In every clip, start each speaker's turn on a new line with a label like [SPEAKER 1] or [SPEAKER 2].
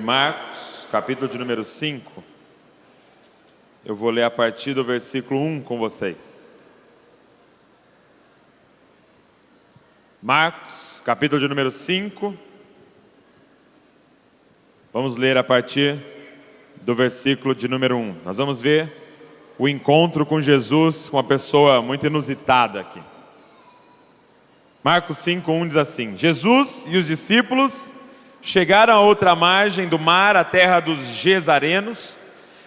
[SPEAKER 1] Marcos, capítulo de número 5. Eu vou ler a partir do versículo 1 com vocês. Marcos, capítulo de número 5. Vamos ler a partir do versículo de número 1. Nós vamos ver o encontro com Jesus, com uma pessoa muito inusitada aqui. Marcos 5:1 diz assim: Jesus e os discípulos chegaram a outra margem do mar, a terra dos Gesarenos.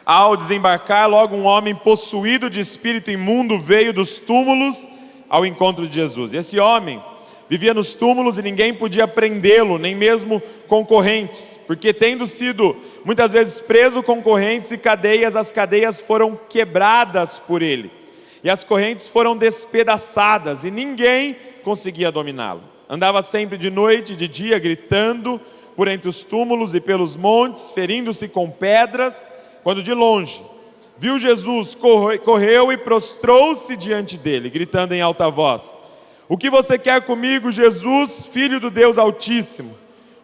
[SPEAKER 1] Ao desembarcar, logo um homem possuído de espírito imundo veio dos túmulos ao encontro de Jesus. E esse homem vivia nos túmulos e ninguém podia prendê-lo, nem mesmo concorrentes, porque tendo sido muitas vezes preso com correntes e cadeias, as cadeias foram quebradas por ele, e as correntes foram despedaçadas, e ninguém conseguia dominá-lo. Andava sempre de noite e de dia, gritando por entre os túmulos e pelos montes, ferindo-se com pedras. Quando de longe viu Jesus, correu e prostrou-se diante dele, gritando em alta voz: O que você quer comigo, Jesus, Filho do Deus Altíssimo?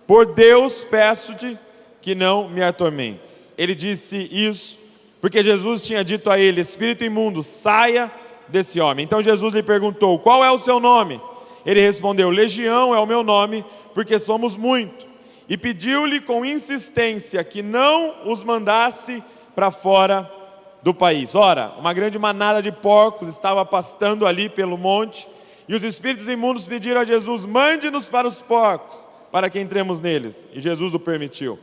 [SPEAKER 1] Por Deus peço-te que não me atormentes. Ele disse isso porque Jesus tinha dito a ele: Espírito imundo, saia desse homem. Então Jesus lhe perguntou: Qual é o seu nome? Ele respondeu: Legião é o meu nome, porque somos muito. E pediu-lhe com insistência que não os mandasse para fora do país. Ora, uma grande manada de porcos estava pastando ali pelo monte, e os espíritos imundos pediram a Jesus: Mande-nos para os porcos, para que entremos neles. E Jesus o permitiu.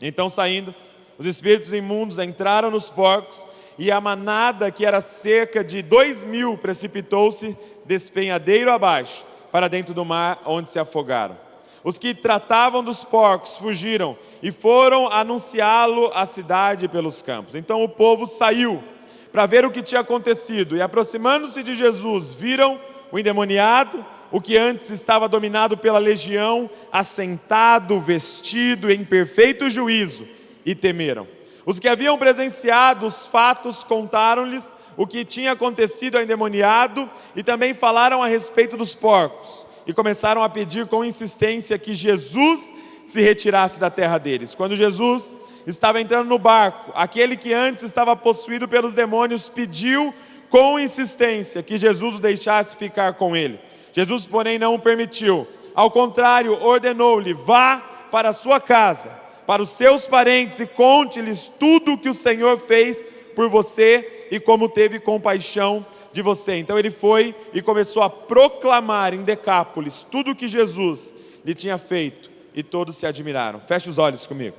[SPEAKER 1] Então, saindo, os espíritos imundos entraram nos porcos, e a manada, que era cerca de 2.000, precipitou-se despenhadeiro abaixo, para dentro do mar, onde se afogaram. Os que tratavam dos porcos fugiram e foram anunciá-lo à cidade pelos campos. Então o povo saiu para ver o que tinha acontecido, e aproximando-se de Jesus, viram o endemoniado, o que antes estava dominado pela legião, assentado, vestido, em perfeito juízo, e temeram. Os que haviam presenciado os fatos contaram-lhes o que tinha acontecido ao endemoniado, e também falaram a respeito dos porcos, e começaram a pedir com insistência que Jesus se retirasse da terra deles. Quando Jesus estava entrando no barco, aquele que antes estava possuído pelos demônios pediu com insistência que Jesus o deixasse ficar com ele. Jesus, porém, não o permitiu. Ao contrário, ordenou-lhe: Vá para a sua casa, para os seus parentes, e conte-lhes tudo o que o Senhor fez por você e como teve compaixão de você. Então ele foi e começou a proclamar em Decápolis tudo o que Jesus lhe tinha feito, e todos se admiraram. Feche os olhos comigo.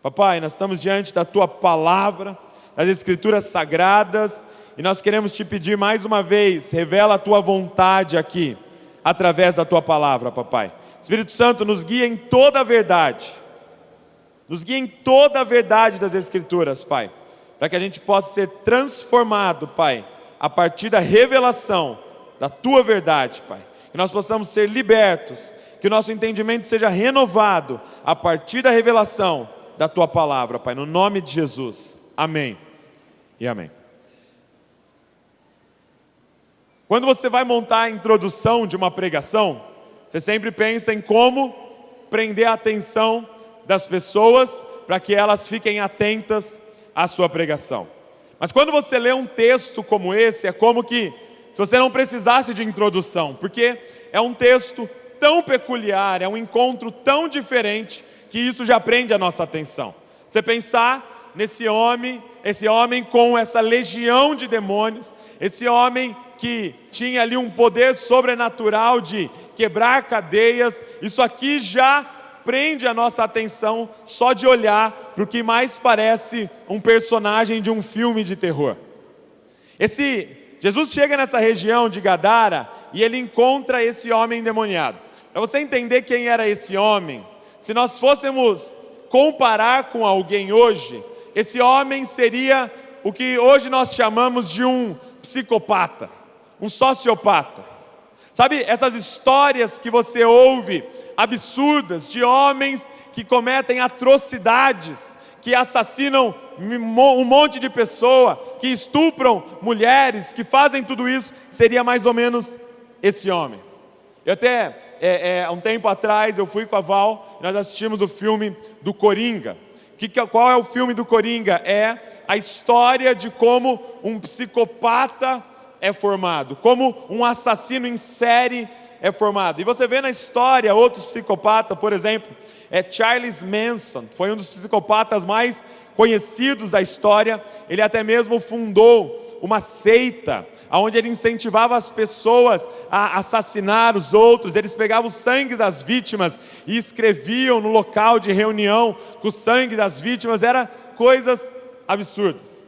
[SPEAKER 1] Papai, nós estamos diante da Tua Palavra, das Escrituras Sagradas, e nós queremos Te pedir mais uma vez: revela a Tua vontade aqui, através da Tua Palavra, Papai. Espírito Santo, nos guia em toda a verdade, nos guia em toda a verdade das Escrituras, Pai, para que a gente possa ser transformado, Pai, a partir da revelação da Tua verdade, Pai. Que nós possamos ser libertos, que o nosso entendimento seja renovado a partir da revelação da Tua Palavra, Pai, no nome de Jesus. Amém e amém. Quando você vai montar a introdução de uma pregação, você sempre pensa em como prender a atenção das pessoas para que elas fiquem atentas à sua pregação. Mas quando você lê um texto como esse, é como que se você não precisasse de introdução, porque é um texto tão peculiar, é um encontro tão diferente, que isso já prende a nossa atenção. Você pensar nesse homem, esse homem com essa legião de demônios, esse homem que tinha ali um poder sobrenatural de quebrar cadeias, isso aqui já prende a nossa atenção só de olhar para o que mais parece um personagem de um filme de terror. Jesus chega nessa região de Gadara e ele encontra esse homem endemoniado. Para você entender quem era esse homem, se nós fôssemos comparar com alguém hoje, esse homem seria o que hoje nós chamamos de um psicopata, um sociopata. Sabe essas histórias que você ouve, absurdas, de homens que cometem atrocidades, que assassinam um monte de pessoa, que estupram mulheres, que fazem tudo isso? Seria mais ou menos esse homem. Eu até há um tempo atrás, eu fui com a Val, nós assistimos o filme do Coringa. Qual é o filme do Coringa? É a história de como um psicopata é formado, como um assassino em série é formado. E você vê na história outros psicopatas, por exemplo, Charles Manson, foi um dos psicopatas mais conhecidos da história. Ele até mesmo fundou uma seita, onde ele incentivava as pessoas a assassinar os outros. Eles pegavam o sangue das vítimas e escreviam no local de reunião com o sangue das vítimas. Era coisas absurdas.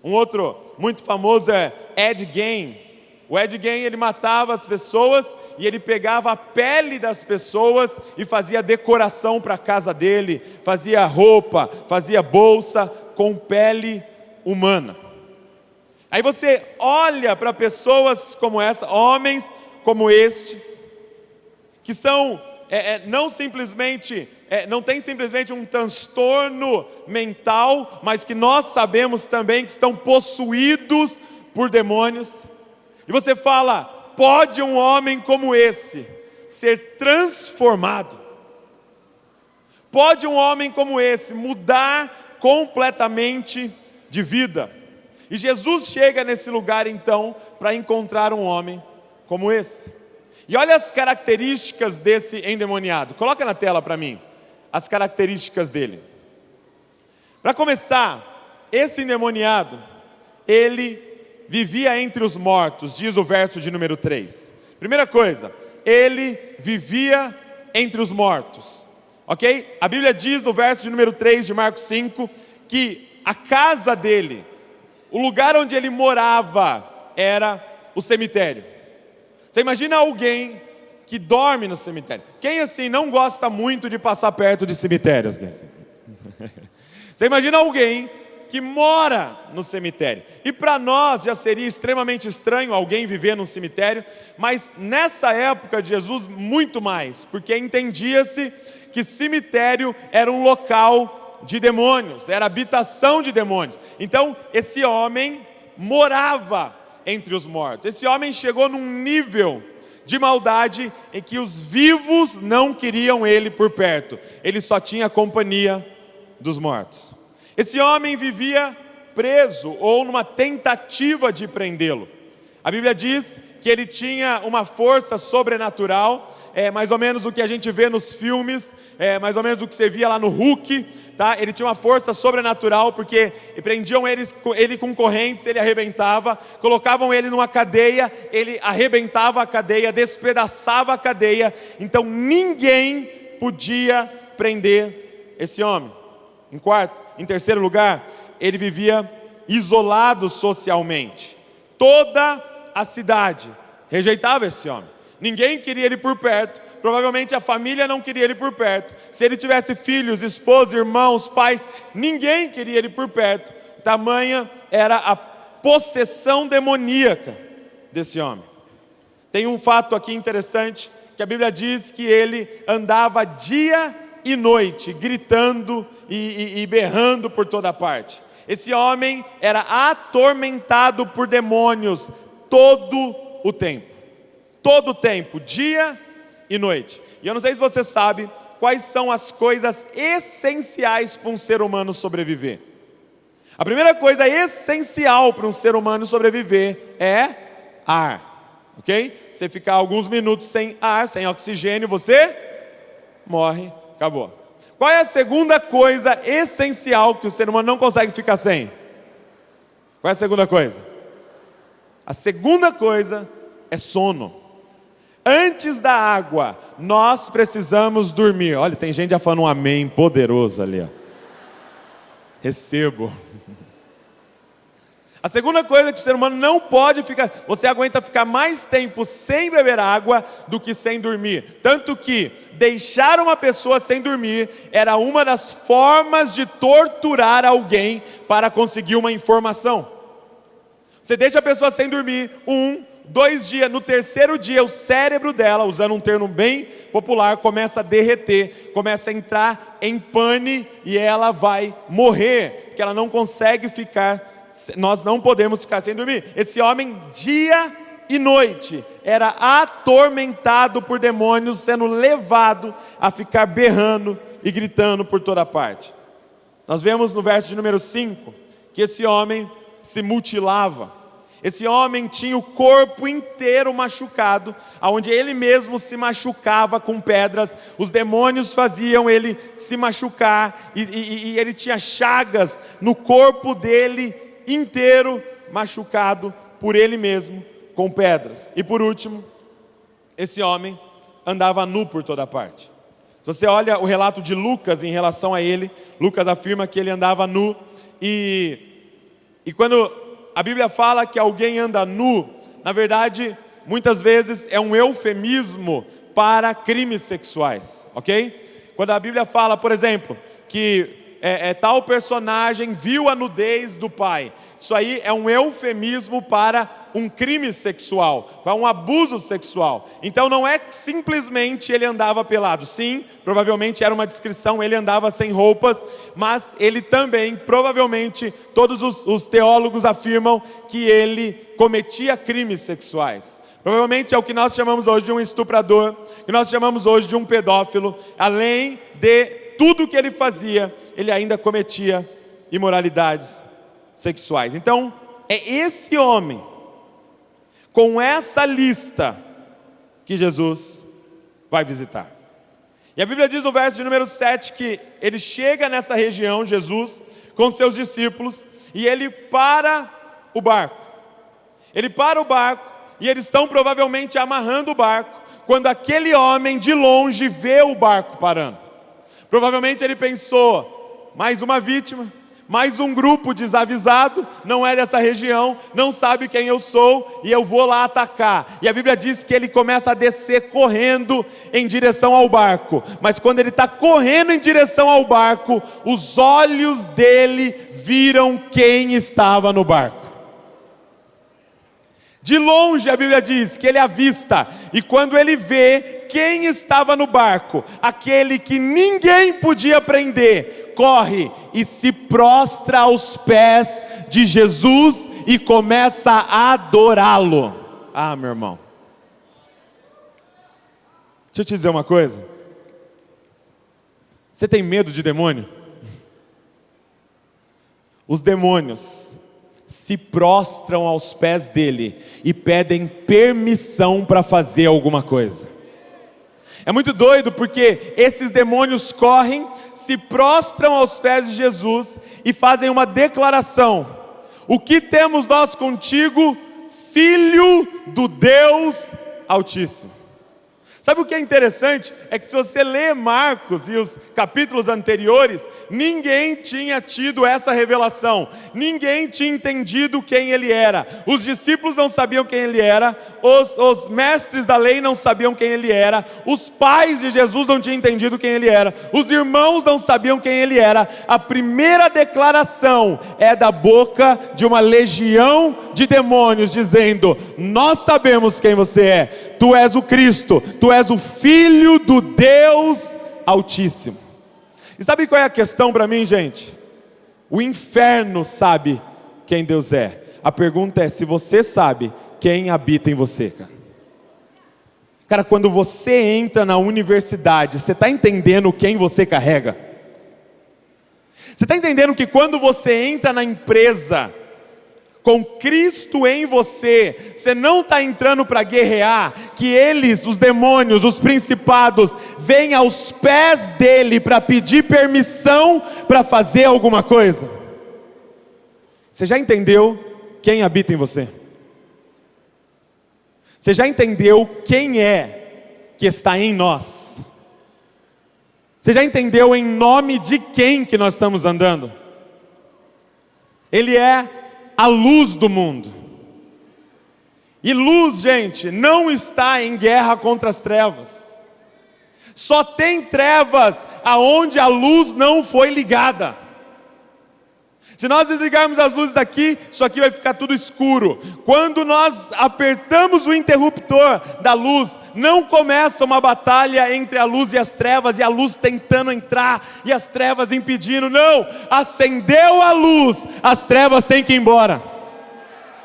[SPEAKER 1] Um outro muito famoso é Ed Gein. O Ed Gein, ele matava as pessoas e ele pegava a pele das pessoas e fazia decoração para a casa dele, fazia roupa, fazia bolsa com pele humana. Aí você olha para pessoas como essa, homens como estes, que são, não tem simplesmente um transtorno mental, mas que nós sabemos também que estão possuídos por demônios. E você fala, pode um homem como esse ser transformado? Pode um homem como esse mudar completamente de vida? E Jesus chega nesse lugar então para encontrar um homem como esse. E olha as características desse endemoniado. Coloca na tela para mim as características dele. Para começar, esse endemoniado, ele vivia entre os mortos, diz o verso de número 3. Primeira coisa, ele vivia entre os mortos. Ok? A Bíblia diz no verso de número 3 de Marcos 5 que a casa dele, o lugar onde ele morava, era o cemitério. Você imagina alguém que dorme no cemitério? Quem assim não gosta muito de passar perto de cemitérios? Você imagina alguém que mora no cemitério. E para nós já seria extremamente estranho alguém viver num cemitério, mas nessa época de Jesus muito mais, porque entendia-se que cemitério era um local de demônios, era habitação de demônios. Então esse homem morava entre os mortos. Esse homem chegou num nível de maldade em que os vivos não queriam ele por perto. Ele só tinha companhia dos mortos. Esse homem vivia preso ou numa tentativa de prendê-lo. A Bíblia diz que ele tinha uma força sobrenatural, mais ou menos o que a gente vê nos filmes, mais ou menos o que você via lá no Hulk, tá? Ele tinha uma força sobrenatural, porque prendiam ele com correntes, ele arrebentava, colocavam ele numa cadeia, ele arrebentava a cadeia, despedaçava a cadeia, então ninguém podia prender esse homem. Em terceiro lugar, ele vivia isolado socialmente. Toda a cidade rejeitava esse homem. Ninguém queria ele por perto. Provavelmente a família não queria ele por perto. Se ele tivesse filhos, esposa, irmãos, pais, ninguém queria ele por perto. Tamanha era a possessão demoníaca desse homem. Tem um fato aqui interessante, que a Bíblia diz que ele andava dia e noite, gritando e berrando por toda parte. Esse homem era atormentado por demônios todo o tempo, dia e noite. E eu não sei se você sabe quais são as coisas essenciais para um ser humano sobreviver. A primeira coisa essencial para um ser humano sobreviver é ar, ok? Você ficar alguns minutos sem ar, sem oxigênio, você morre, acabou. Qual é a segunda coisa essencial que o ser humano não consegue ficar sem? Qual é a segunda coisa? A segunda coisa é sono. Antes da água, nós precisamos dormir. Olha, tem gente já falando um amém poderoso ali, ó. Recebo. A segunda coisa que o ser humano não pode ficar, você aguenta ficar mais tempo sem beber água do que sem dormir. Tanto que deixar uma pessoa sem dormir era uma das formas de torturar alguém para conseguir uma informação. Você deixa a pessoa sem dormir 1, 2 dias, no terceiro dia o cérebro dela, usando um termo bem popular, começa a derreter, começa a entrar em pane e ela vai morrer, porque ela não consegue ficar. Nós não podemos ficar sem dormir. Esse homem, dia e noite era atormentado por demônios, sendo levado a ficar berrando e gritando por toda parte. Nós vemos no verso de número 5, que esse homem se mutilava. Esse homem tinha o corpo inteiro machucado, onde ele mesmo se machucava com pedras. Os demônios faziam ele se machucar, e ele tinha chagas no corpo dele inteiro, machucado por ele mesmo com pedras. E por último, esse homem andava nu por toda parte. Se você olha o relato de Lucas em relação a ele, Lucas afirma que ele andava nu, e quando a Bíblia fala que alguém anda nu, na verdade, muitas vezes é um eufemismo para crimes sexuais, ok? Quando a Bíblia fala, por exemplo, que tal personagem viu a nudez do pai, isso aí é um eufemismo para um crime sexual, para um abuso sexual. Então não é simplesmente ele andava pelado. Sim, provavelmente era uma descrição, ele andava sem roupas, mas ele também, provavelmente, todos os teólogos afirmam que ele cometia crimes sexuais. Provavelmente é o que nós chamamos hoje de um estuprador, que nós chamamos hoje de um pedófilo. Além de tudo que ele fazia, ele ainda cometia imoralidades sexuais. Então, é esse homem, com essa lista, que Jesus vai visitar. E a Bíblia diz no verso de número 7 que ele chega nessa região, Jesus, com seus discípulos, e ele para o barco. Ele para o barco, e eles estão provavelmente amarrando o barco, quando aquele homem de longe vê o barco parando. Provavelmente ele pensou: mais uma vítima, mais um grupo desavisado, não é dessa região, não sabe quem eu sou, e eu vou lá atacar. E a Bíblia diz que ele começa a descer correndo em direção ao barco. Mas quando ele está correndo em direção ao barco, os olhos dele viram quem estava no barco. De longe a Bíblia diz que ele avista, e quando ele vê quem estava no barco, aquele que ninguém podia prender, corre e se prostra aos pés de Jesus e começa a adorá-lo. Ah, meu irmão, deixa eu te dizer uma coisa. Você tem medo de demônio? Os demônios se prostram aos pés dele e pedem permissão para fazer alguma coisa. É muito doido, porque esses demônios correm, se prostram aos pés de Jesus e fazem uma declaração: o que temos nós contigo, Filho do Deus Altíssimo? Sabe o que é interessante? É que se você lê Marcos e os capítulos anteriores, ninguém tinha tido essa revelação, ninguém tinha entendido quem ele era. Os discípulos não sabiam quem ele era, os mestres da lei não sabiam quem ele era, os pais de Jesus não tinham entendido quem ele era, os irmãos não sabiam quem ele era. A primeira declaração é da boca de uma legião de demônios, dizendo: nós sabemos quem você é, tu és o Cristo, tu és o Filho do Deus Altíssimo. E sabe qual é a questão para mim, gente? O inferno sabe quem Deus é. A pergunta é se você sabe quem habita em você, cara. Cara, quando você entra na universidade, você está entendendo quem você carrega? Você está entendendo que quando você entra na empresa, com Cristo em você, você não está entrando para guerrear, que eles, os demônios, os principados, vêm aos pés dele para pedir permissão para fazer alguma coisa? Você já entendeu quem habita em você? Você já entendeu quem é que está em nós? Você já entendeu em nome de quem que nós estamos andando? Ele é a luz do mundo. E luz, gente, não está em guerra contra as trevas. Só tem trevas aonde a luz não foi ligada. Se nós desligarmos as luzes aqui, isso aqui vai ficar tudo escuro. Quando nós apertamos o interruptor da luz, não começa uma batalha entre a luz e as trevas, e a luz tentando entrar e as trevas impedindo. Não, acendeu a luz, as trevas têm que ir embora.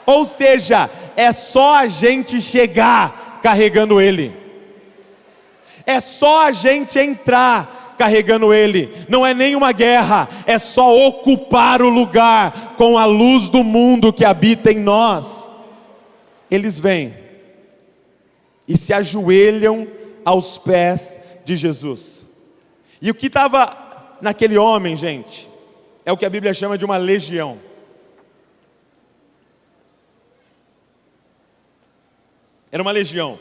[SPEAKER 1] Ou seja, é só a gente chegar carregando Ele. É só a gente entrar carregando Ele. Não é nenhuma guerra, é só ocupar o lugar com a luz do mundo que habita em nós. Eles vêm e se ajoelham aos pés de Jesus. E o que estava naquele homem, gente, é o que a Bíblia chama de uma legião. Era uma legião.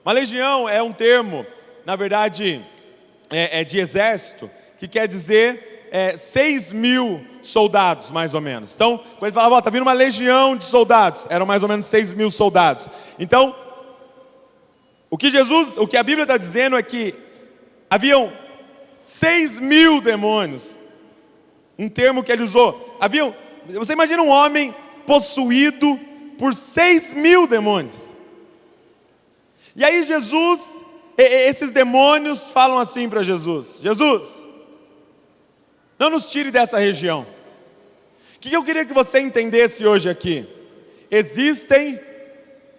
[SPEAKER 1] Uma legião é um termo, na verdade, de exército, que quer dizer 6.000 soldados, mais ou menos. Então, quando ele falava, está vindo uma legião de soldados, eram mais ou menos 6.000 soldados. Então, o que a Bíblia está dizendo é que haviam 6.000 demônios. Um termo que ele usou. Você imagina um homem possuído por 6.000 demônios. E aí esses demônios falam assim para Jesus: Jesus, não nos tire dessa região. O que eu queria que você entendesse hoje aqui? Existem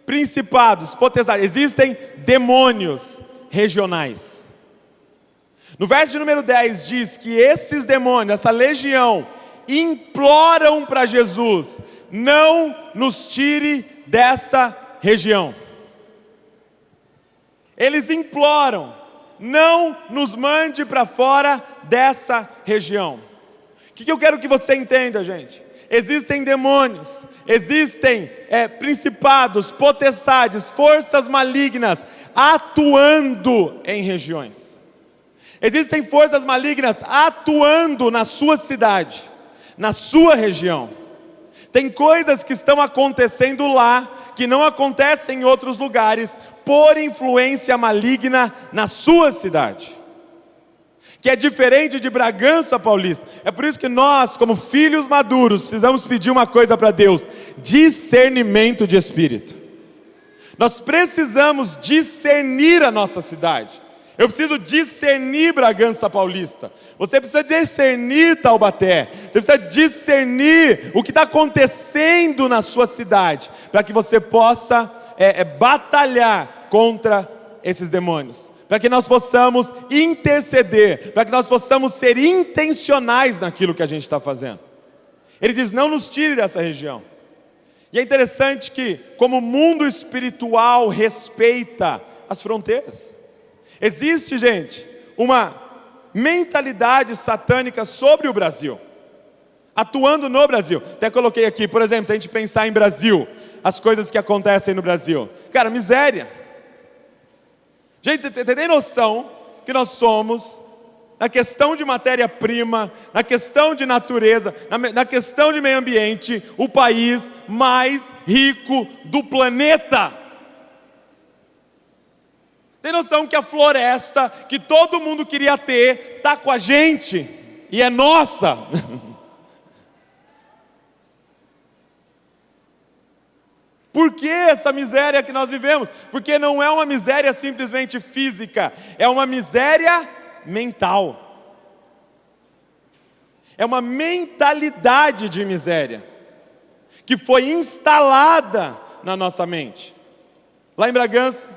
[SPEAKER 1] principados, potestades, existem demônios regionais. No verso de número 10 diz que esses demônios, essa legião, imploram para Jesus: não nos tire dessa região. Eles imploram: não nos mande para fora dessa região. O que eu quero que você entenda, gente? Existem demônios, existem principados, potestades, forças malignas atuando em regiões. Existem forças malignas atuando na sua cidade, na sua região. Tem coisas que estão acontecendo lá, que não acontecem em outros lugares, por influência maligna na sua cidade, que é diferente de Bragança Paulista. É por isso que nós, como filhos maduros, precisamos pedir uma coisa para Deus: discernimento de espírito. Nós precisamos discernir a nossa cidade. Eu preciso discernir Bragança Paulista. Você precisa discernir Taubaté. Você precisa discernir o que está acontecendo na sua cidade, para que você possa batalhar contra esses demônios, para que nós possamos interceder, para que nós possamos ser intencionais naquilo que a gente está fazendo. Ele diz: não nos tire dessa região. E é interessante que, como o mundo espiritual respeita as fronteiras, existe, gente, uma mentalidade satânica sobre o Brasil, atuando no Brasil. Até coloquei aqui, por exemplo, se a gente pensar em Brasil, as coisas que acontecem no Brasil. Cara, miséria. Gente, você tem noção que nós somos, na questão de matéria-prima, na questão de natureza, na questão de meio ambiente, o país mais rico do planeta? Tem noção que a floresta que todo mundo queria ter está com a gente e é nossa? Por que essa miséria que nós vivemos? Porque não é uma miséria simplesmente física, é uma miséria mental. É uma mentalidade de miséria que foi instalada na nossa mente. Lá em Bragança,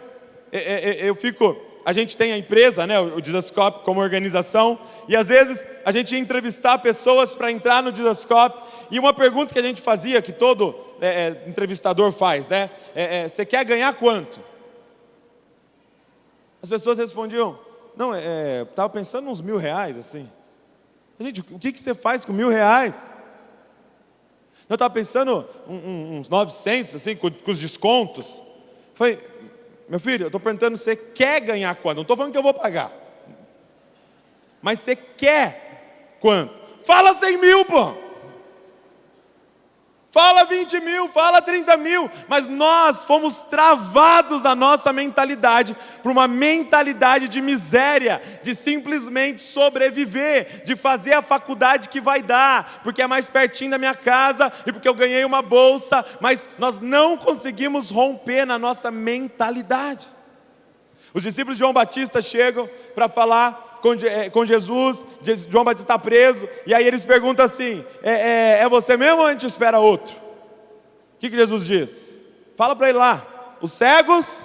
[SPEAKER 1] a gente tem a empresa, né, o Dizascope como organização, e às vezes a gente ia entrevistar pessoas para entrar no Dizascope, e uma pergunta que a gente fazia, que todo entrevistador faz, né, você quer ganhar quanto? As pessoas respondiam: não, estava pensando uns R$1.000, assim. Gente, o que você faz com R$1.000? Eu estava pensando uns 900, assim, com os descontos. Falei: meu filho, eu estou perguntando, você quer ganhar quanto? Não estou falando que eu vou pagar. Mas você quer quanto? Fala 100 mil, pô. Fala 20 mil, fala 30 mil. Mas nós fomos travados na nossa mentalidade por uma mentalidade de miséria, de simplesmente sobreviver, de fazer a faculdade que vai dar, porque é mais pertinho da minha casa e porque eu ganhei uma bolsa. Mas nós não conseguimos romper na nossa mentalidade. Os discípulos de João Batista chegam para falar com Jesus. João Batista está preso, e aí eles perguntam assim: é você mesmo ou a gente espera outro? O que Jesus diz? Fala para ele lá, os cegos,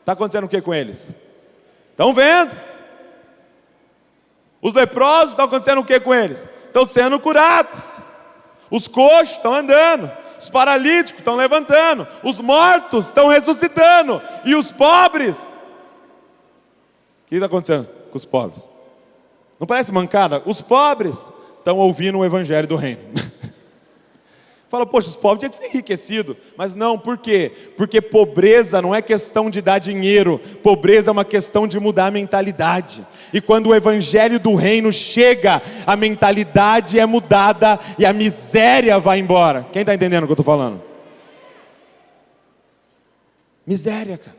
[SPEAKER 1] está acontecendo o que com eles? Estão vendo. Os leprosos, está acontecendo o que com eles? Estão sendo curados. Os coxos estão andando. Os paralíticos estão levantando. Os mortos estão ressuscitando. E os pobres? O que está acontecendo com os pobres? Não parece mancada? Os pobres estão ouvindo o evangelho do reino. Fala, poxa, os pobres tinham que ser enriquecidos. Mas não, por quê? Porque pobreza não é questão de dar dinheiro. Pobreza é uma questão de mudar a mentalidade. E quando o evangelho do reino chega, a mentalidade é mudada e a miséria vai embora. Quem está entendendo o que eu estou falando? Miséria, cara.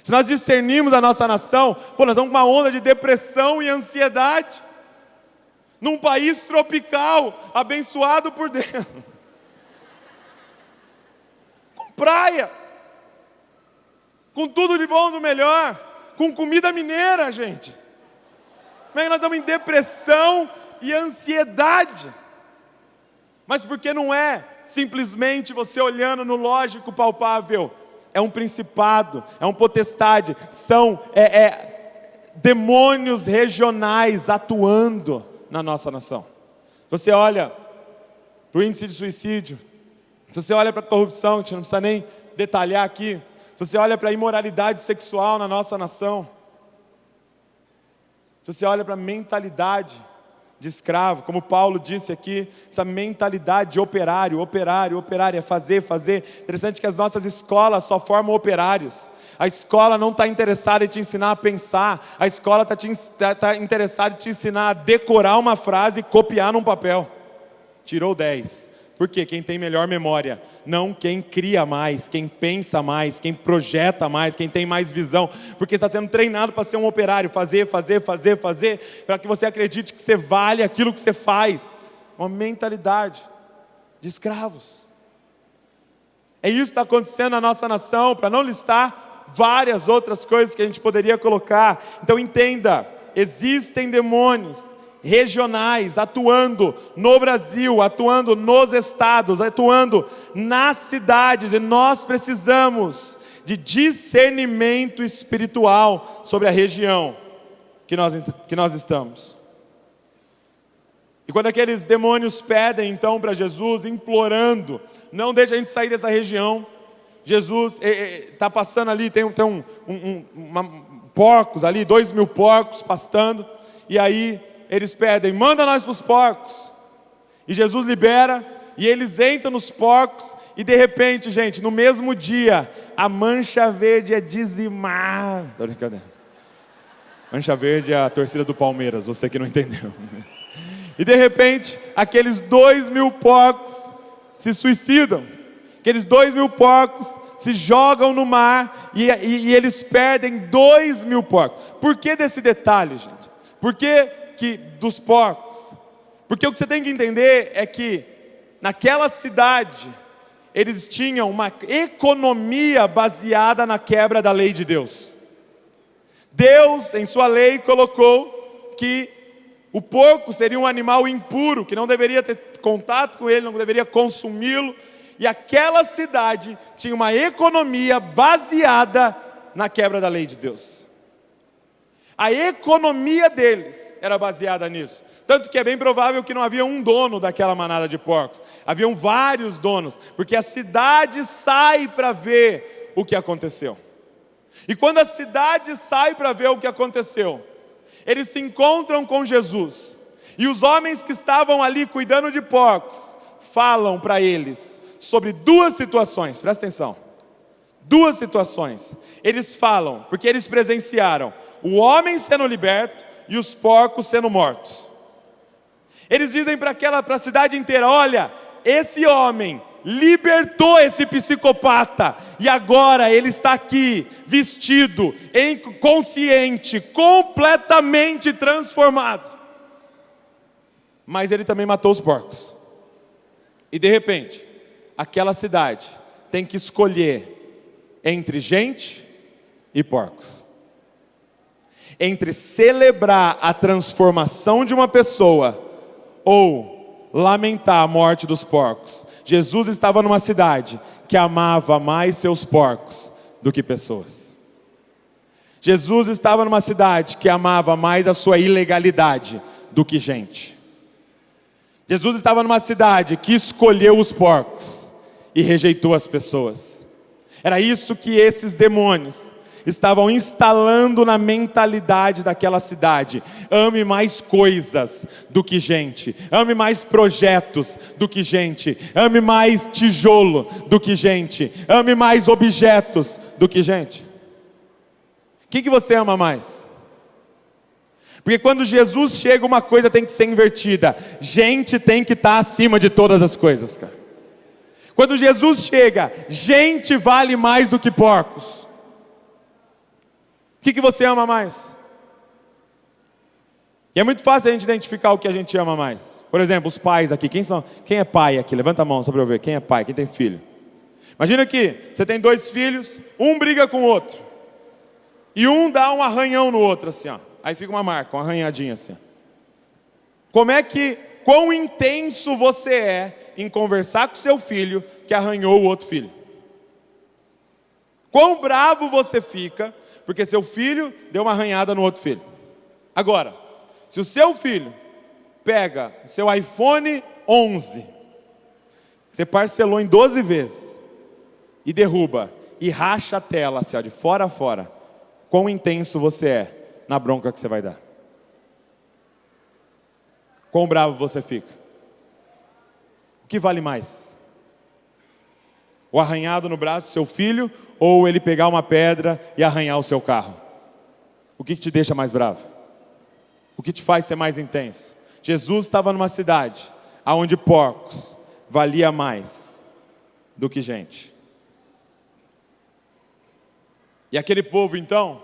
[SPEAKER 1] Se nós discernirmos a nossa nação, nós estamos com uma onda de depressão e ansiedade. Num país tropical, abençoado por Deus. Praia, com tudo de bom do melhor, com comida mineira, gente. Como é que nós estamos em depressão e ansiedade? Mas porque não é simplesmente você olhando no lógico palpável, é um principado, é um potestade, são demônios regionais atuando na nossa nação. Você olha para o índice de suicídio, se você olha para a corrupção, que a gente não precisa nem detalhar aqui, se você olha para a imoralidade sexual na nossa nação, se você olha para a mentalidade de escravo, como Paulo disse aqui, essa mentalidade de operário, é fazer. Interessante que as nossas escolas só formam operários. A escola não está interessada em te ensinar a pensar, a escola está interessada em te ensinar a decorar uma frase e copiar num papel. Tirou 10. Porque quem tem melhor memória, não quem cria mais, quem pensa mais, quem projeta mais, quem tem mais visão. Porque está sendo treinado para ser um operário, fazer, para que você acredite que você vale aquilo que você faz. Uma mentalidade de escravos. É isso que está acontecendo na nossa nação, para não listar várias outras coisas que a gente poderia colocar. Então entenda, existem demônios regionais, atuando no Brasil, atuando nos estados, atuando nas cidades, e nós precisamos de discernimento espiritual sobre a região que nós estamos. E quando aqueles demônios pedem então para Jesus, implorando, não deixa a gente sair dessa região. Jesus está passando ali, tem porcos ali, 2.000 porcos pastando, e aí eles pedem, manda nós para os porcos. E Jesus libera, e eles entram nos porcos, e de repente, gente, no mesmo dia, a mancha verde é dizimada. Tô brincando. Mancha verde é a torcida do Palmeiras, você que não entendeu. E de repente, aqueles 2.000 porcos se suicidam. Aqueles 2.000 porcos se jogam no mar, e eles perdem 2.000 porcos. Por que desse detalhe, gente? Por que dos porcos? Porque o que você tem que entender é que naquela cidade eles tinham uma economia baseada na quebra da lei de Deus. Deus, em sua lei, colocou que o porco seria um animal impuro, que não deveria ter contato com ele, não deveria consumi-lo, e aquela cidade tinha uma economia baseada na quebra da lei de Deus. A economia deles era baseada nisso. Tanto que é bem provável que não havia um dono daquela manada de porcos. Haviam vários donos, porque a cidade sai para ver o que aconteceu. E quando a cidade sai para ver o que aconteceu, eles se encontram com Jesus. E os homens que estavam ali cuidando de porcos, falam para eles sobre duas situações. Presta atenção. Duas situações. Eles falam, porque eles presenciaram o homem sendo liberto e os porcos sendo mortos. Eles dizem para a cidade inteira, olha, esse homem libertou esse psicopata, e agora ele está aqui, vestido, consciente, completamente transformado. Mas ele também matou os porcos. E de repente, aquela cidade tem que escolher entre gente e porcos. Entre celebrar a transformação de uma pessoa ou lamentar a morte dos porcos. Jesus estava numa cidade que amava mais seus porcos do que pessoas. Jesus estava numa cidade que amava mais a sua ilegalidade do que gente. Jesus estava numa cidade que escolheu os porcos e rejeitou as pessoas. Era isso que esses demônios estavam instalando na mentalidade daquela cidade. Ame mais coisas do que gente. Ame mais projetos do que gente. Ame mais tijolo do que gente. Ame mais objetos do que gente. O que você ama mais? Porque quando Jesus chega, uma coisa tem que ser invertida. Gente tem que estar acima de todas as coisas, cara. Quando Jesus chega, gente vale mais do que porcos. O que você ama mais? E é muito fácil a gente identificar o que a gente ama mais. Por exemplo, os pais aqui. Quem é pai aqui? Levanta a mão só para eu ver. Quem é pai? Quem tem filho? Imagina que você tem 2 filhos, um briga com o outro. E um dá um arranhão no outro, assim, ó. Aí fica uma marca, uma arranhadinha assim. Quão intenso você é em conversar com seu filho que arranhou o outro filho? Quão bravo você fica porque seu filho deu uma arranhada no outro filho? Agora, se o seu filho pega o seu iPhone 11, você parcelou em 12 vezes, e derruba, e racha a tela assim, ó, de fora a fora, quão intenso você é na bronca que você vai dar? Quão bravo você fica? O que vale mais? O arranhado no braço do seu filho, ou ele pegar uma pedra e arranhar o seu carro? O que te deixa mais bravo? O que te faz ser mais intenso? Jesus estava numa cidade onde porcos valia mais do que gente. E aquele povo então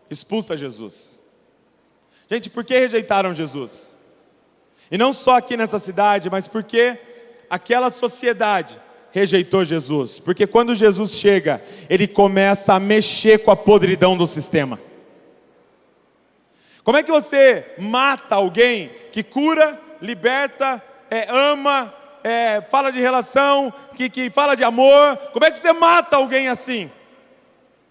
[SPEAKER 1] expulsa Jesus. Gente, por que rejeitaram Jesus? E não só aqui nessa cidade, mas porque aquela sociedade rejeitou Jesus. Porque quando Jesus chega, ele começa a mexer com a podridão do sistema. Como é que você mata alguém que cura, liberta, ama, fala de relação, que fala de amor? Como é que você mata alguém assim?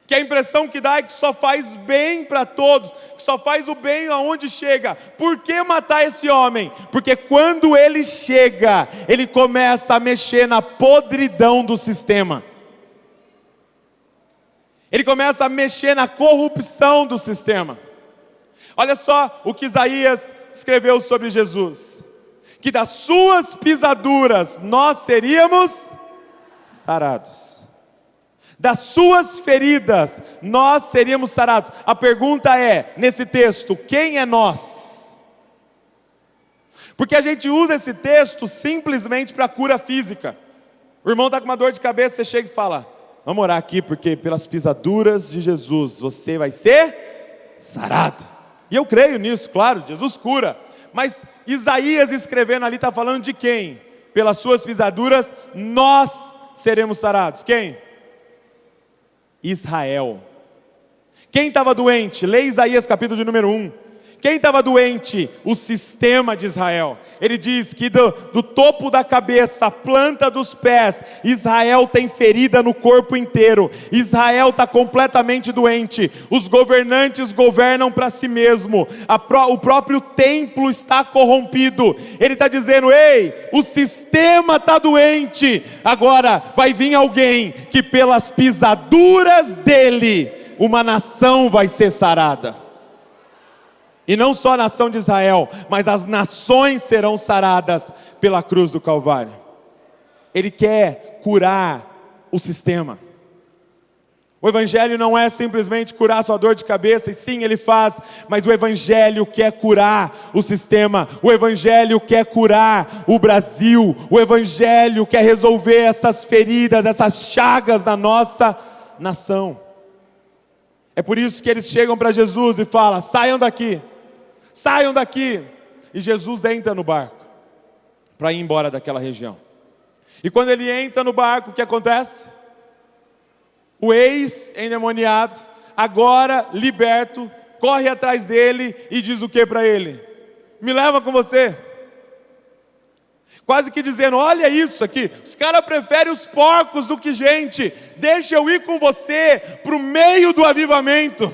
[SPEAKER 1] Que a impressão que dá é que só faz bem para todos, que só faz o bem aonde chega. Por que matar esse homem? Porque quando ele chega, ele começa a mexer na podridão do sistema. Ele começa a mexer na corrupção do sistema. Olha só o que Isaías escreveu sobre Jesus: que das suas pisaduras nós seríamos sarados. Das suas feridas nós seríamos sarados. A pergunta é, nesse texto, quem é nós? Porque a gente usa esse texto simplesmente para cura física. O irmão está com uma dor de cabeça, você chega e fala: vamos orar aqui, porque pelas pisaduras de Jesus você vai ser sarado. E eu creio nisso, claro, Jesus cura. Mas Isaías escrevendo ali está falando de quem? Pelas suas pisaduras nós seremos sarados. Quem? Israel. Quem estava doente? Lê Isaías capítulo de número 1. Quem estava doente? O sistema de Israel. Ele diz que do topo da cabeça, a planta dos pés, Israel tem ferida no corpo inteiro. Israel está completamente doente. Os governantes governam para si mesmo. O próprio templo está corrompido. Ele está dizendo: ei, o sistema está doente. Agora vai vir alguém que pelas pisaduras dele, uma nação vai ser sarada. E não só a nação de Israel, mas as nações serão saradas pela cruz do Calvário. Ele quer curar o sistema. O Evangelho não é simplesmente curar sua dor de cabeça, e sim, ele faz, mas o Evangelho quer curar o sistema. O Evangelho quer curar o Brasil. O Evangelho quer resolver essas feridas, essas chagas da nossa nação. É por isso que eles chegam para Jesus e falam: saiam daqui. Saiam daqui. E Jesus entra no barco para ir embora daquela região. E quando ele entra no barco, o que acontece? O ex-endemoniado, agora liberto, corre atrás dele e diz o que para ele? Me leva com você. Quase que dizendo, olha isso aqui, os caras preferem os porcos do que gente, deixa eu ir com você para o meio do avivamento.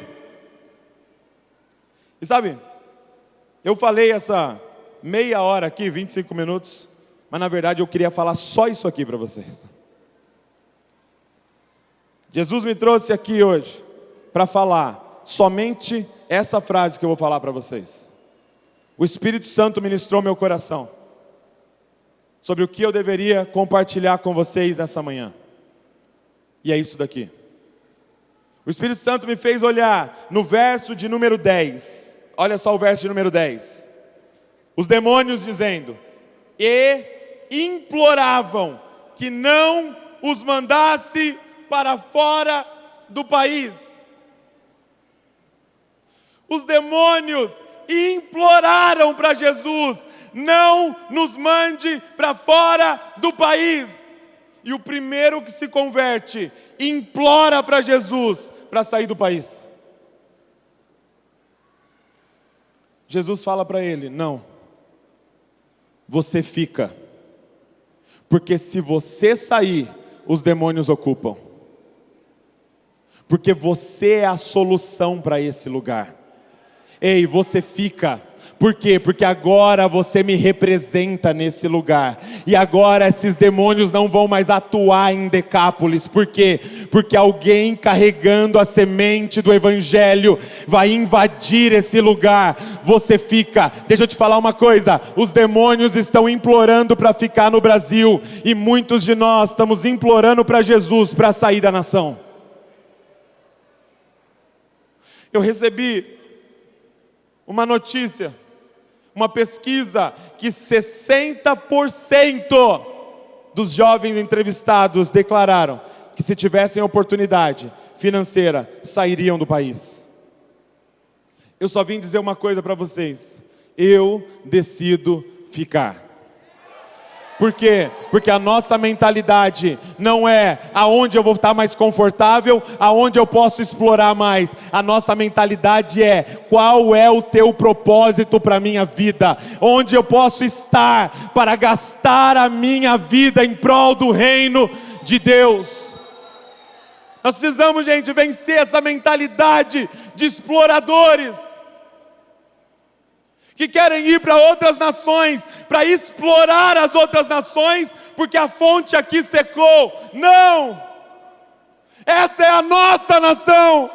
[SPEAKER 1] E sabe, eu falei essa meia hora aqui, 25 minutos, mas na verdade eu queria falar só isso aqui para vocês. Jesus me trouxe aqui hoje para falar somente essa frase que eu vou falar para vocês. O Espírito Santo ministrou meu coração sobre o que eu deveria compartilhar com vocês nessa manhã. E é isso daqui. O Espírito Santo me fez olhar no verso de número 10. Olha só o verso de número 10. Os demônios dizendo: e imploravam que não os mandasse para fora do país. Os demônios imploraram para Jesus: não nos mande para fora do país. E o primeiro que se converte implora para Jesus para sair do país. Jesus fala para ele: não, você fica, porque se você sair, os demônios ocupam, porque você é a solução para esse lugar. Ei, você fica. Por quê? Porque agora você me representa nesse lugar. E agora esses demônios não vão mais atuar em Decápolis. Por quê? Porque alguém carregando a semente do Evangelho vai invadir esse lugar. Você fica. Deixa eu te falar uma coisa. Os demônios estão implorando para ficar no Brasil. E muitos de nós estamos implorando para Jesus para sair da nação. Eu recebi uma notícia, uma pesquisa, que 60% dos jovens entrevistados declararam que se tivessem oportunidade financeira, sairiam do país. Eu só vim dizer uma coisa para vocês: eu decido ficar. Por quê? Porque a nossa mentalidade não é aonde eu vou estar mais confortável, aonde eu posso explorar mais. A nossa mentalidade é: qual é o teu propósito para a minha vida? Onde eu posso estar para gastar a minha vida em prol do reino de Deus? Nós precisamos, gente, vencer essa mentalidade de exploradores que querem ir para outras nações, para explorar as outras nações, porque a fonte aqui secou. Não! Essa é a nossa nação.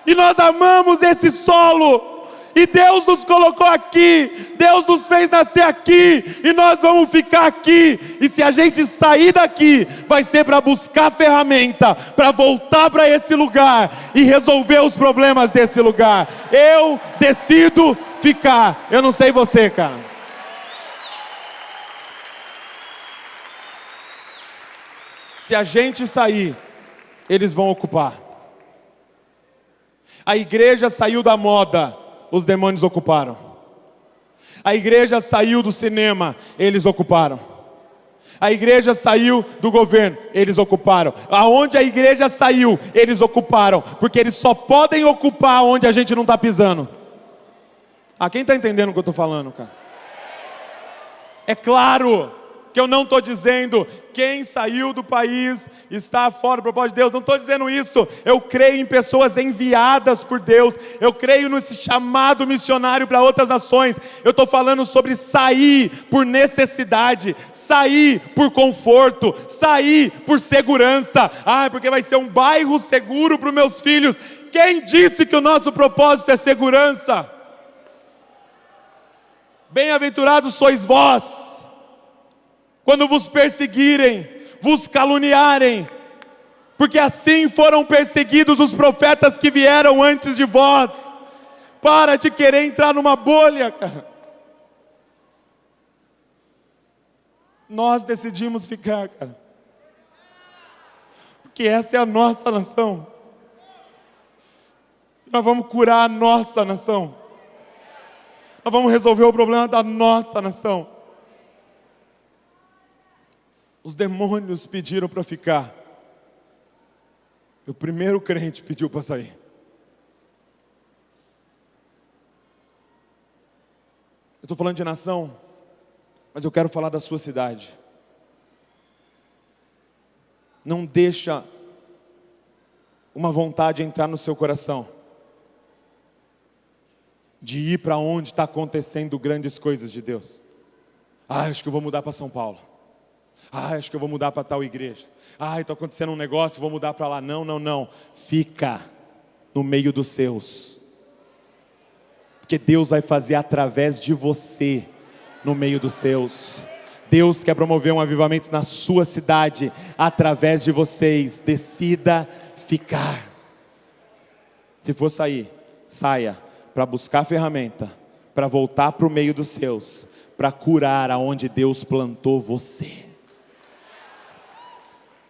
[SPEAKER 1] E nós amamos esse solo. E Deus nos colocou aqui, Deus nos fez nascer aqui, e nós vamos ficar aqui. E se a gente sair daqui, vai ser para buscar ferramenta, para voltar para esse lugar e resolver os problemas desse lugar. Eu decido ficar. Eu não sei você, cara. Se a gente sair, eles vão ocupar. A igreja saiu da moda, os demônios ocuparam. A igreja saiu do cinema, eles ocuparam. A igreja saiu do governo, eles ocuparam. Aonde a igreja saiu, eles ocuparam. Porque eles só podem ocupar onde a gente não está pisando. Quem está entendendo o que eu estou falando, cara? É claro que eu não estou dizendo quem saiu do país está fora do propósito de Deus. Não estou dizendo isso. Eu creio em pessoas enviadas por Deus. Eu creio nesse chamado missionário para outras nações. Eu estou falando sobre sair por necessidade, sair por conforto, sair por segurança. Porque vai ser um bairro seguro para os meus filhos. Quem disse que o nosso propósito é segurança? Bem-aventurados sois vós quando vos perseguirem, vos caluniarem, porque assim foram perseguidos os profetas que vieram antes de vós. Para de querer entrar numa bolha, cara. Nós decidimos ficar, cara, porque essa é a nossa nação. Nós vamos curar a nossa nação. Nós vamos resolver o problema da nossa nação. Os demônios pediram para ficar. O primeiro crente pediu para sair. Eu estou falando de nação, Mas eu quero falar da sua cidade. Não deixa uma vontade entrar no seu coração de ir para onde está acontecendo grandes coisas de Deus. Acho que eu vou mudar para São Paulo. Acho que eu vou mudar para tal igreja. Está acontecendo um negócio, vou mudar para lá. Não, não, não. Fica no meio dos seus. Porque Deus vai fazer através de você, no meio dos seus. Deus quer promover um avivamento na sua cidade, através de vocês. Decida ficar. Se for sair, saia para buscar ferramenta, para voltar para o meio dos seus, para curar aonde Deus plantou você.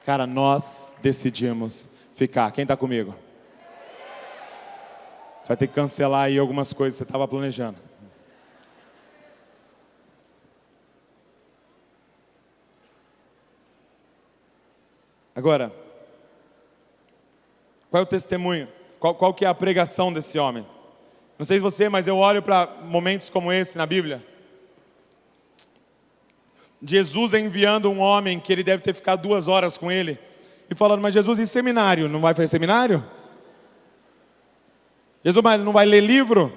[SPEAKER 1] Cara, nós decidimos ficar. Quem está comigo? Você vai ter que cancelar aí algumas coisas que você estava planejando. Agora, qual é o testemunho? Qual que é a pregação desse homem? Não sei você, mas eu olho para momentos como esse na Bíblia. Jesus enviando um homem que ele deve ter ficado 2 horas com ele. E falando, mas Jesus, e seminário? Não vai fazer seminário? Jesus, mas não vai ler livro?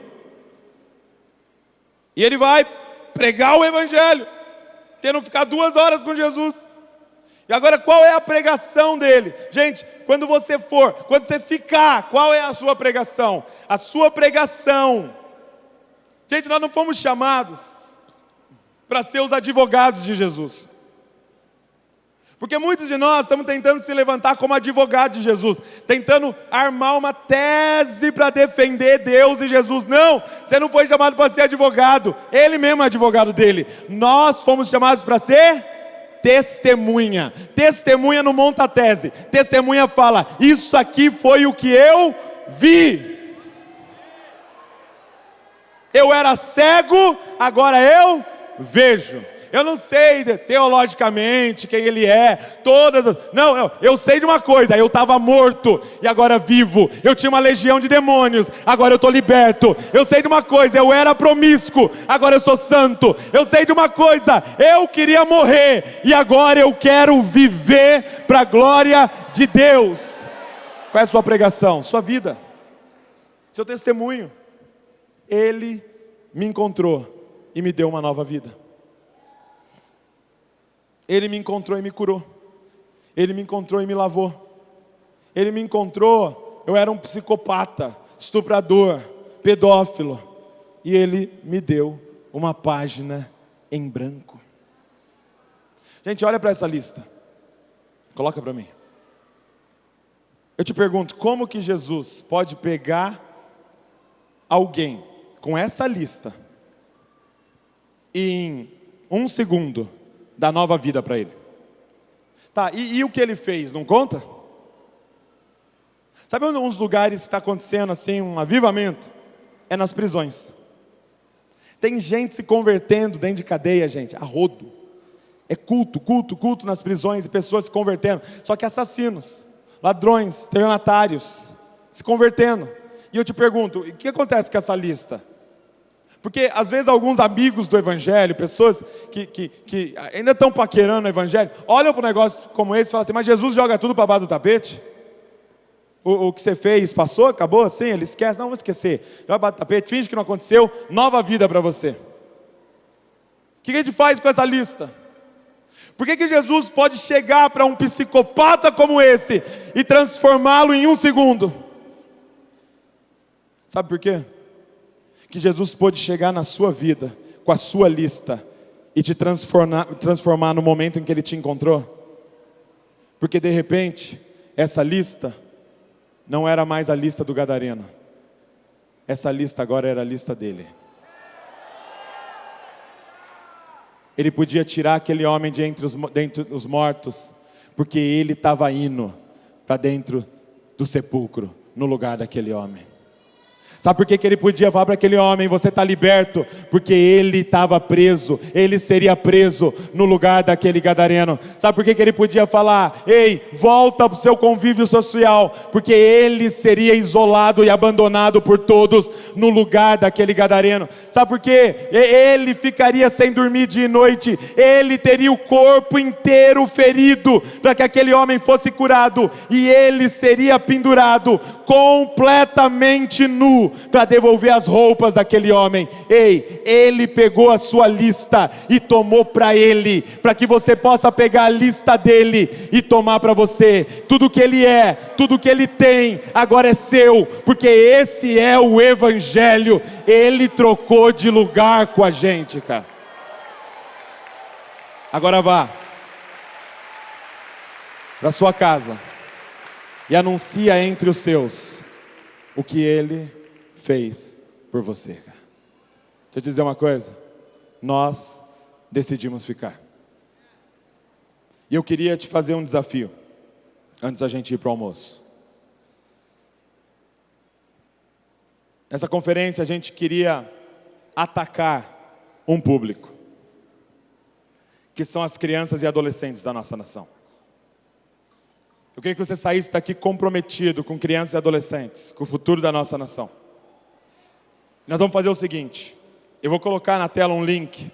[SPEAKER 1] E ele vai pregar o Evangelho, tendo ficado 2 horas com Jesus. E agora qual é a pregação dele? Gente, quando você ficar, qual é a sua pregação? A sua pregação. Gente, nós não fomos chamados para ser os advogados de Jesus. Porque muitos de nós estamos tentando se levantar como advogado de Jesus, tentando armar uma tese para defender Deus e Jesus. Não, você não foi chamado para ser advogado, Ele mesmo é advogado dele. Nós fomos chamados para ser testemunha. Testemunha não monta tese, testemunha fala, isso aqui foi o que eu vi. Eu era cego, agora eu vejo. Eu não sei teologicamente quem ele é, não, eu sei de uma coisa, eu estava morto e agora vivo. Eu tinha uma legião de demônios, agora eu estou liberto. Eu sei de uma coisa, eu era promíscuo, agora eu sou santo. Eu sei de uma coisa, eu queria morrer e agora eu quero viver para a glória de Deus. Qual é a sua pregação? Sua vida, seu testemunho. Ele me encontrou e me deu uma nova vida. Ele me encontrou e me curou. Ele me encontrou e me lavou. Ele me encontrou, eu era um psicopata, estuprador, pedófilo. E Ele me deu uma página em branco. Gente, olha para essa lista. Coloca para mim. Eu te pergunto, como que Jesus pode pegar alguém com essa lista e em 1 segundo dar nova vida para ele? Tá, e o que ele fez, não conta? Sabe onde uns lugares está acontecendo assim, um avivamento? É nas prisões. Tem gente se convertendo dentro de cadeia, gente, a rodo. É culto nas prisões, e pessoas se convertendo. Só que assassinos, ladrões, estelionatários, se convertendo. E eu te pergunto, o que acontece com essa lista? Porque às vezes alguns amigos do Evangelho, pessoas que ainda estão paquerando o Evangelho, olham para um negócio como esse e falam assim, mas Jesus joga tudo para baixo do tapete? O que você fez passou, acabou assim? Ele esquece, não, vamos esquecer. Joga para baixo do tapete, finge que não aconteceu, nova vida para você. O que a gente faz com essa lista? Por que Jesus pode chegar para um psicopata como esse e transformá-lo em 1 segundo? Sabe por quê? Que Jesus pôde chegar na sua vida, com a sua lista, e te transformar no momento em que Ele te encontrou. Porque de repente, essa lista não era mais a lista do gadareno. Essa lista agora era a lista dele. Ele podia tirar aquele homem de entre os mortos, porque ele estava indo para dentro do sepulcro, no lugar daquele homem. Sabe por que que ele podia falar para aquele homem, você está liberto? Porque ele estava preso, ele seria preso no lugar daquele gadareno. Sabe por que que ele podia falar, ei, volta para o seu convívio social? Porque ele seria isolado e abandonado por todos no lugar daquele gadareno. Sabe por quê? Ele ficaria sem dormir dia e noite, ele teria o corpo inteiro ferido para que aquele homem fosse curado, e ele seria pendurado completamente nu para devolver as roupas daquele homem. Ei, ele pegou a sua lista e tomou para ele, para que você possa pegar a lista dele e tomar para você. Tudo que ele é, tudo que ele tem, agora é seu, porque esse é o Evangelho. Ele trocou de lugar com a gente, cara. Agora vá para sua casa e anuncia entre os seus o que ele fez por você, cara. Deixa eu te dizer uma coisa, nós decidimos ficar. E eu queria te fazer um desafio, antes da gente ir para o almoço. Nessa conferência a gente queria atacar um público, que são as crianças e adolescentes da nossa nação. Eu queria que você saísse daqui comprometido com crianças e adolescentes, com o futuro da nossa nação. Nós vamos fazer o seguinte, eu vou colocar na tela um link,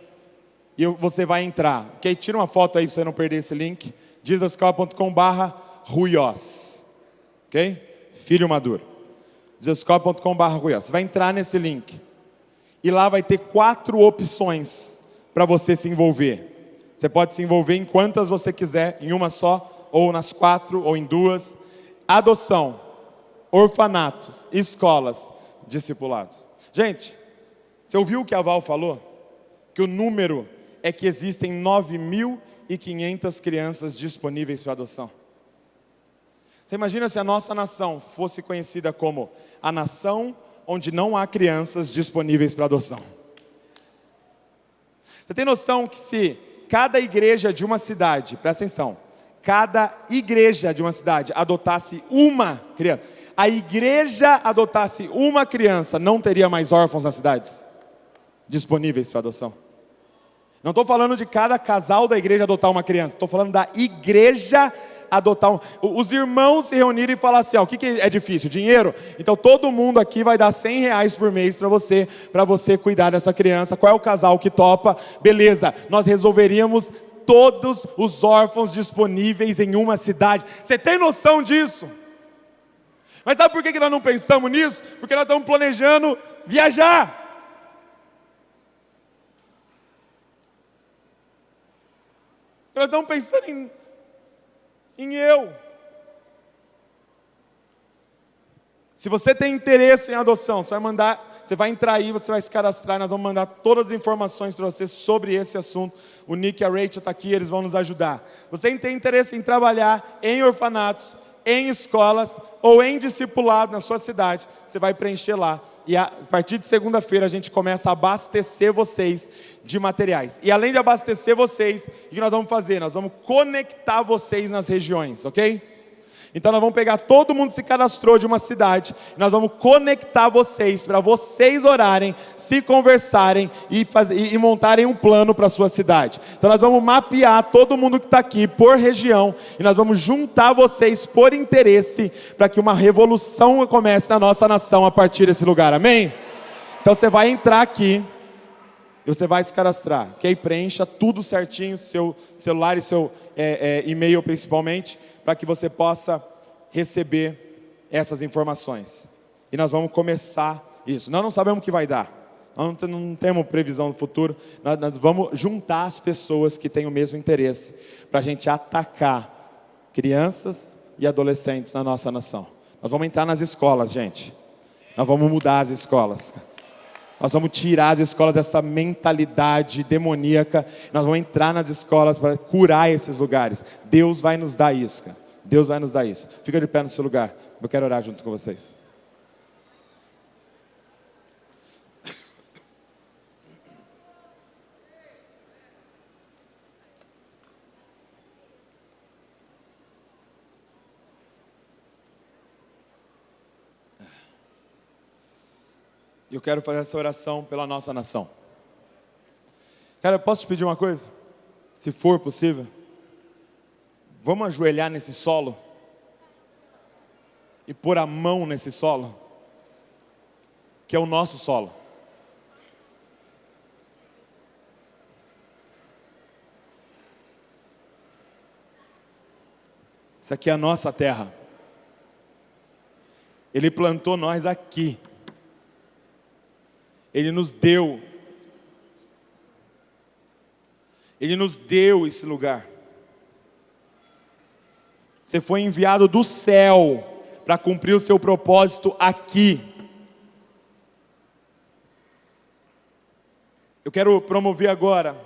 [SPEAKER 1] e você vai entrar, ok? Tira uma foto aí para você não perder esse link, jesusescola.com/ruios, ok? Filho maduro, jesusescola.com/ruios, você vai entrar nesse link, e lá vai ter 4 opções para você se envolver. Você pode se envolver em quantas você quiser, em uma só, ou nas 4, ou em 2. Adoção, orfanatos, escolas, discipulados. Gente, você ouviu o que a Val falou? Que o número é que existem 9.500 crianças disponíveis para adoção. Você imagina se a nossa nação fosse conhecida como a nação onde não há crianças disponíveis para adoção? Você tem noção que se cada igreja de uma cidade, presta atenção, cada igreja de uma cidade adotasse uma criança, a igreja adotasse uma criança, não teria mais órfãos nas cidades disponíveis para adoção? Não estou falando de cada casal da igreja adotar uma criança, estou falando da igreja adotar os irmãos se reunirem e falar assim, ó, o que é difícil? Dinheiro? Então todo mundo aqui vai dar R$100 por mês para você cuidar dessa criança. Qual é o casal que topa? Beleza, nós resolveríamos todos os órfãos disponíveis em uma cidade. Você tem noção disso? Mas sabe por que nós não pensamos nisso? Porque nós estamos planejando viajar. Nós estamos pensando em eu. Se você tem interesse em adoção, você vai entrar aí, você vai se cadastrar, nós vamos mandar todas as informações para você sobre esse assunto. O Nick e a Rachel estão aqui, eles vão nos ajudar. Você tem interesse em trabalhar em orfanatos, em escolas ou em discipulado na sua cidade, você vai preencher lá. E a partir de segunda-feira a gente começa a abastecer vocês de materiais. E além de abastecer vocês, o que nós vamos fazer? Nós vamos conectar vocês nas regiões, ok? Então nós vamos pegar todo mundo que se cadastrou de uma cidade, nós vamos conectar vocês, para vocês orarem, se conversarem e montarem um plano para a sua cidade. Então nós vamos mapear todo mundo que está aqui por região, e nós vamos juntar vocês por interesse, para que uma revolução comece na nossa nação a partir desse lugar, amém? Então você vai entrar aqui, e você vai se cadastrar, ok? Preencha tudo certinho, seu celular e seu e-mail principalmente, para que você possa receber essas informações. E nós vamos começar isso. Nós não sabemos o que vai dar. Nós não temos previsão do futuro. Nós vamos juntar as pessoas que têm o mesmo interesse, para a gente atacar crianças e adolescentes na nossa nação. Nós vamos entrar nas escolas, gente. Nós vamos mudar as escolas. Nós vamos tirar as escolas dessa mentalidade demoníaca. Nós vamos entrar nas escolas para curar esses lugares. Deus vai nos dar isso, cara. Deus vai nos dar isso. Fica de pé no seu lugar. Eu quero orar junto com vocês. E eu quero fazer essa oração pela nossa nação. Cara, eu posso te pedir uma coisa? Se for possível, vamos ajoelhar nesse solo e pôr a mão nesse solo, que é o nosso solo. Isso aqui é a nossa terra. Ele plantou nós aqui. Ele nos deu esse lugar. Você foi enviado do céu para cumprir o seu propósito aqui. Eu quero promover agora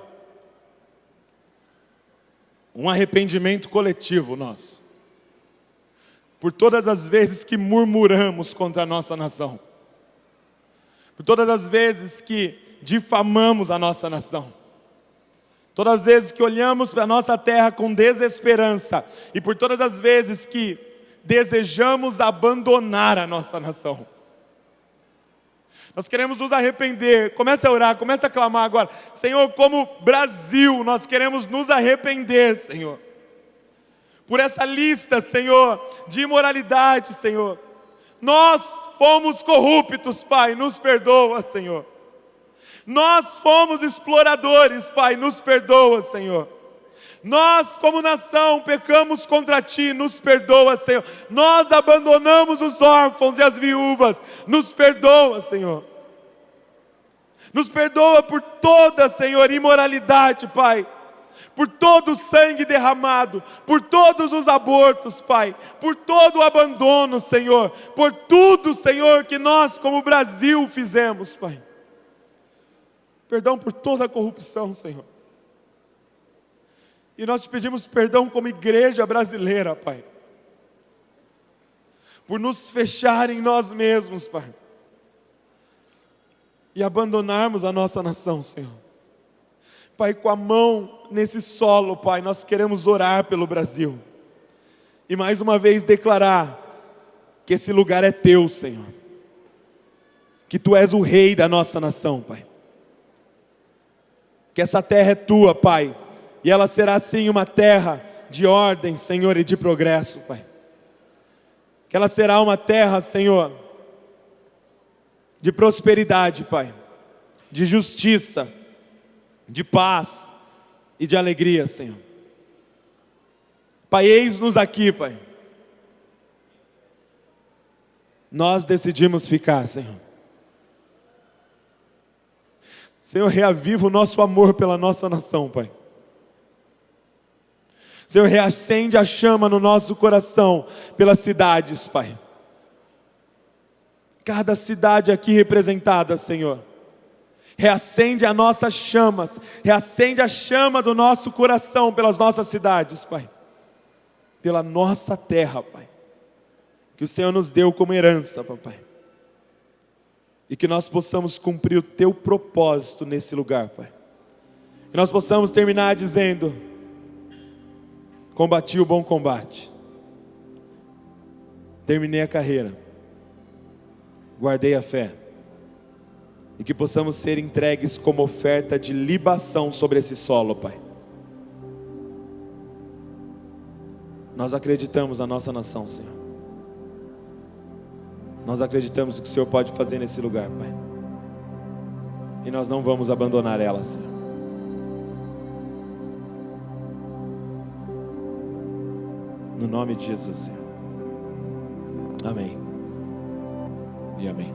[SPEAKER 1] um arrependimento coletivo nosso, por todas as vezes que murmuramos contra a nossa nação, por todas as vezes que difamamos a nossa nação, todas as vezes que olhamos para a nossa terra com desesperança, e por todas as vezes que desejamos abandonar a nossa nação. Nós queremos nos arrepender. Comece a orar, comece a clamar agora. Senhor, como Brasil, nós queremos nos arrepender, Senhor, por essa lista, Senhor, de imoralidade, Senhor. Nós fomos corruptos, Pai, nos perdoa, Senhor. Nós fomos exploradores, Pai, nos perdoa, Senhor. Nós, como nação, pecamos contra Ti, nos perdoa, Senhor. Nós abandonamos os órfãos e as viúvas, nos perdoa, Senhor. Nos perdoa por toda, Senhor, imoralidade, Pai. Por todo o sangue derramado, por todos os abortos, Pai. Por todo o abandono, Senhor. Por tudo, Senhor, que nós, como Brasil, fizemos, Pai. Perdão por toda a corrupção, Senhor. E nós te pedimos perdão como igreja brasileira, Pai, por nos fechar em nós mesmos, Pai, e abandonarmos a nossa nação, Senhor. Pai, com a mão nesse solo, Pai, nós queremos orar pelo Brasil, e mais uma vez declarar que esse lugar é Teu, Senhor, que Tu és o Rei da nossa nação, Pai, que essa terra é Tua, Pai, e ela será sim uma terra de ordem, Senhor, e de progresso, Pai. Que ela será uma terra, Senhor, de prosperidade, Pai, de justiça, de paz e de alegria, Senhor. Pai, eis-nos aqui, Pai. Nós decidimos ficar, Senhor. Senhor, reaviva o nosso amor pela nossa nação, Pai. Senhor, reacende a chama no nosso coração pelas cidades, Pai. Cada cidade aqui representada, Senhor, reacende as nossas chamas, reacende a chama do nosso coração pelas nossas cidades, Pai. Pela nossa terra, Pai, que o Senhor nos deu como herança, Papai. E que nós possamos cumprir o Teu propósito nesse lugar, Pai. Que nós possamos terminar dizendo: combati o bom combate, terminei a carreira, guardei a fé, e que possamos ser entregues como oferta de libação sobre esse solo, Pai. Nós acreditamos na nossa nação, Senhor. Nós acreditamos no que o Senhor pode fazer nesse lugar, Pai, e nós não vamos abandonar ela, Senhor. No nome de Jesus, Senhor. Amém. E amém.